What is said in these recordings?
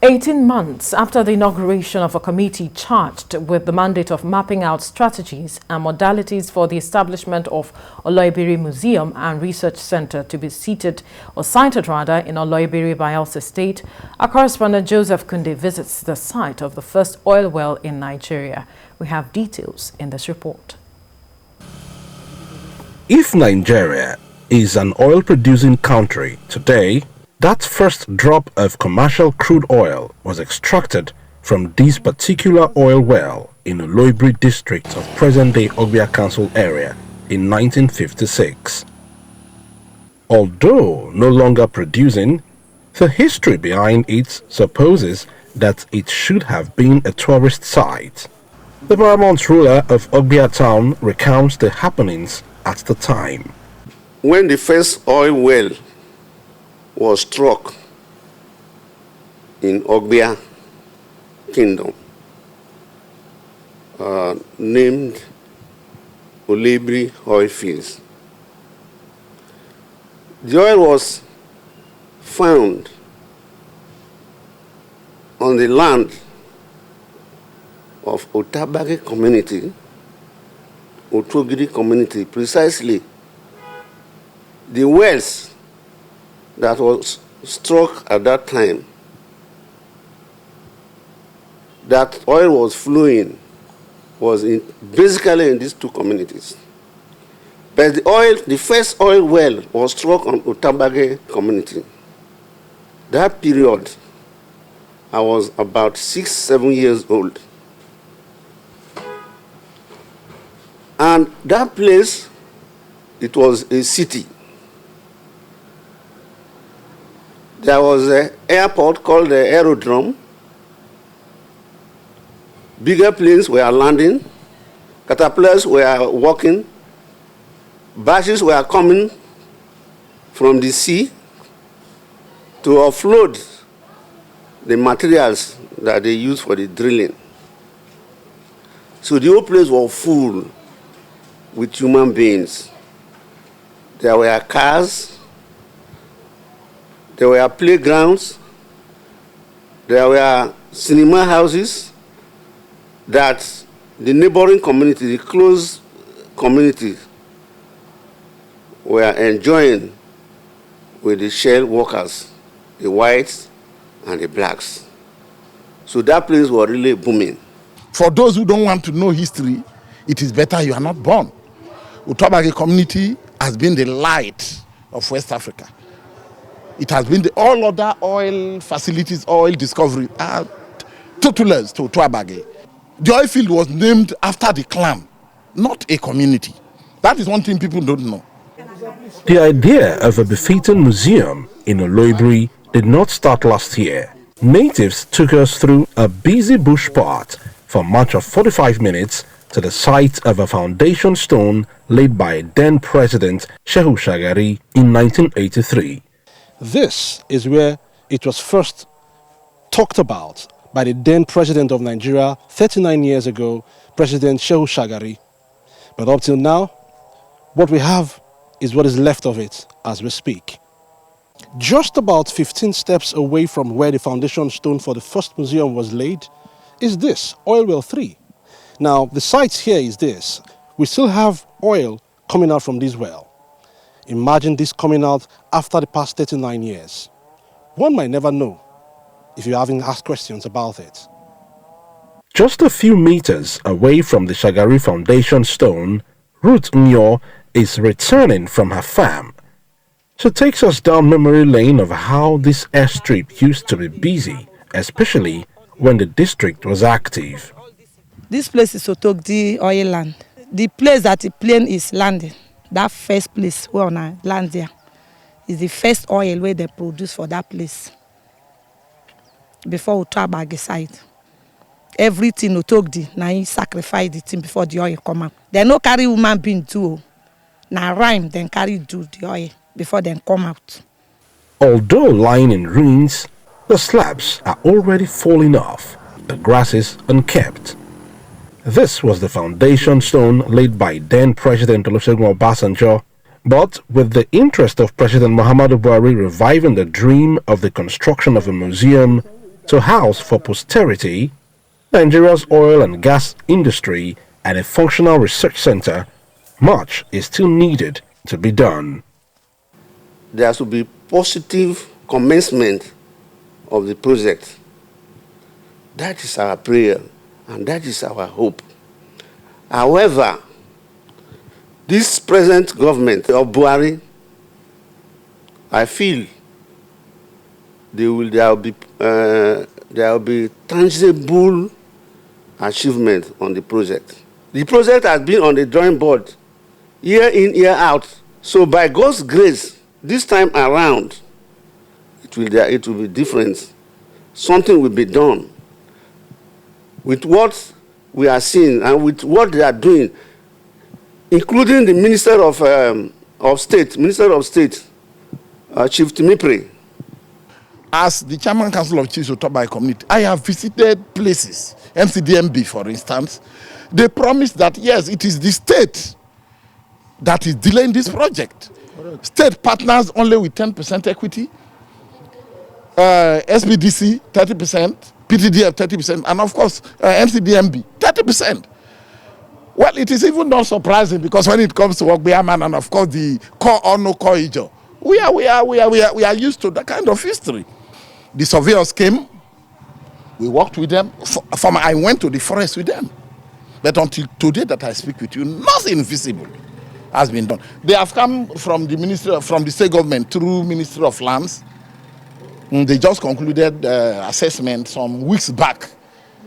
18 months after the inauguration of a committee charged with the mandate of mapping out strategies and modalities for the establishment of Oloibiri Museum and Research Center to be sited in Oloibiri, Bayelsa State, our correspondent Joseph Kunde visits the site of the first oil well in Nigeria. We have details in this report. If Nigeria is an oil-producing country today, that first drop of commercial crude oil was extracted from this particular oil well in Oloibiri district of present-day Ogbia Council area in 1956. Although no longer producing, the history behind it supposes that it should have been a tourist site. The paramount ruler of Ogbia town recounts the happenings at the time. When the first oil well was struck in Ogbia Kingdom, named Oloibiri oil fields. The oil was found on the land of Otabage community, Otogiri community, precisely the wells that was struck at that time, that oil was flowing, was basically in these two communities. But the first oil well was struck on Otabage community. That period, I was about 6-7 years old. And that place, it was a city. There was an airport called the aerodrome. Bigger planes were landing. Caterpillars were walking. Barges were coming from the sea to offload the materials that they use for the drilling. So the whole place was full with human beings. There were cars. There were playgrounds, there were cinema houses that the neighboring community, the close community, were enjoying with the shell workers, the whites and the blacks. So that place was really booming. For those who don't want to know history, it is better you are not born. Otabage community has been the light of West Africa. It has been all other oil facilities, oil discovery are totalers to Otabage. The oil field was named after the clan, not a community. That is one thing people don't know. The idea of a befitting museum in Oloibiri did not start last year. Natives took us through a busy bush path for much of 45 minutes to the site of a foundation stone laid by then President Shehu Shagari in 1983. This is where it was first talked about by the then President of Nigeria 39 years ago, President Shehu Shagari. But up till now, what we have is what is left of it as we speak. Just about 15 steps away from where the foundation stone for the first museum was laid is this, Oil Well 3. Now, the site here is this. We still have oil coming out from this well. Imagine this coming out after the past 39 years. One might never know if you haven't asked questions about it. Just a few meters away from the Shagari Foundation stone, Ruth Nyo is returning from her farm. She takes us down memory lane of how this airstrip used to be busy, especially when the district was active. This place is Otogdi oil land. The place that the plane is landing, that first place where on land there, is the first oil where they produce for that place. Before Otabage site. Everything Otogdi, now he sacrifice the thing before the oil come out. They no carry human being do. Now rhyme, then carry do the oil before they come out. Although lying in ruins, the slabs are already falling off, the grasses unkept. This was the foundation stone laid by then President Olusegun Obasanjo, but with the interest of President Muhammadu Buhari reviving the dream of the construction of a museum, to house for posterity Nigeria's oil and gas industry and a functional research center, much is still needed to be done. There has to be positive commencement of the project. That is our prayer and that is our hope. However, this present government of Buhari, I feel there will be tangible achievement on the project. The project has been on the drawing board year in, year out. So by God's grace, this time around, it will be different. Something will be done. With what we are seeing and with what they are doing, including the Minister of State, Chief Timipre. As the Chairman Council of Chiefs of Otobai Community, I have visited places, MCDMB for instance. They promised that yes, it is the state that is delaying this project. State partners only with 10% equity, SBDC 30%, PTDF 30%, and of course MCDMB 30%. Well, it is even not surprising because when it comes to Ogbeaman and of course the core or no core Ijo, we are used to that kind of history. The surveyors came, we worked with them. I went to the forest with them. But until today that I speak with you, nothing visible has been done. They have come from the state government through Ministry of Lands. They just concluded assessment some weeks back.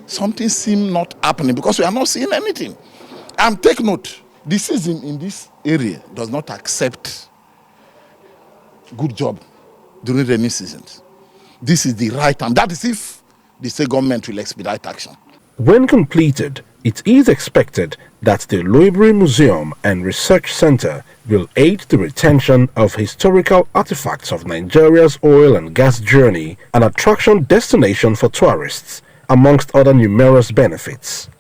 Something seemed not happening because we are not seeing anything. And take note, the season in this area does not accept good job during rainy seasons. This is the right time. That is if the state government will expedite action. When completed, it is expected that the Oloibiri Museum and Research Center will aid the retention of historical artifacts of Nigeria's oil and gas journey, an attraction destination for tourists, amongst other numerous benefits.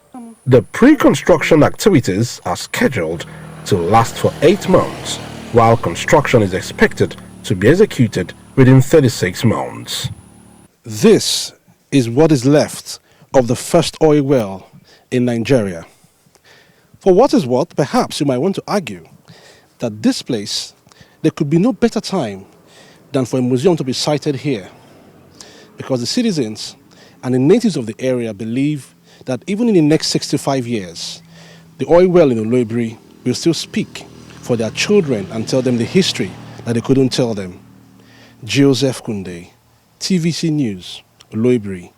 The pre-construction activities are scheduled to last for 8 months, while construction is expected to be executed within 36 months. This is what is left of the first oil well in Nigeria. For what is what, perhaps you might want to argue that this place, there could be no better time than for a museum to be sited here, because the citizens and the natives of the area believe that even in the next 65 years, the oil well in Oloibiri will still speak for their children and tell them the history that they couldn't tell them. Joseph Kunde, TVC News, Oloibiri.